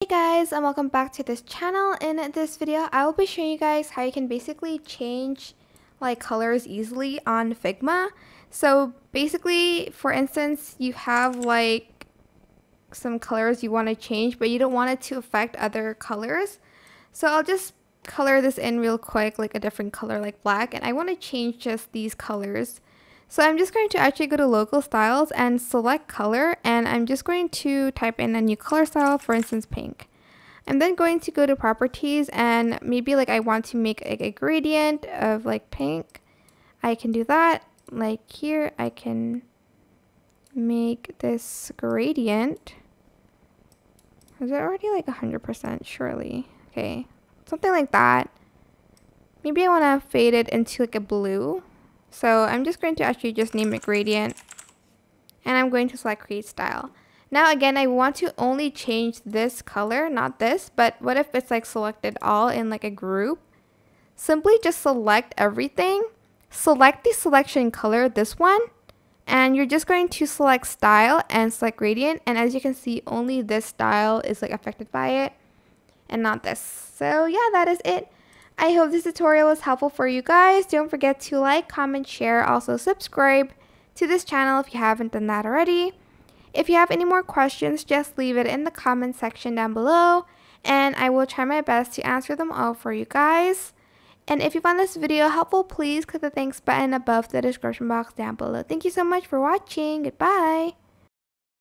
Hey guys, and welcome back to this channel. In this video, I will be showing you guys how you can basically change like colors easily on Figma. So basically, for instance, you have like some colors you want to change, but you don't want it to affect other colors. So I'll just color this in real quick, like a different color like black, and I want to change just these colors. So I'm just going to actually go to local styles and select color, and I'm just going to type in a new color style, for instance pink. I'm then going to go to properties, and maybe like I want to make a gradient of like pink. I can do that. Like here I can make this gradient. Is it already like 100%? Surely. Okay, something like that. Maybe I want to fade it into like a blue. So I'm just going to actually just name it gradient, and I'm going to select create style. Now again, I want to only change this color, not this, but what if it's like selected all in like a group? Simply just select everything, select the selection color, this one, and you're just going to select style and select gradient, and as you can see, only this style is like affected by it and not this. So yeah, that is it. I hope this tutorial was helpful for you guys. Don't forget to like, comment, share, also subscribe to this channel if you haven't done that already. If you have any more questions, just leave it in the comment section down below, and I will try my best to answer them all for you guys. And if you found this video helpful, please click the thanks button above the description box down below. Thank you so much for watching. Goodbye.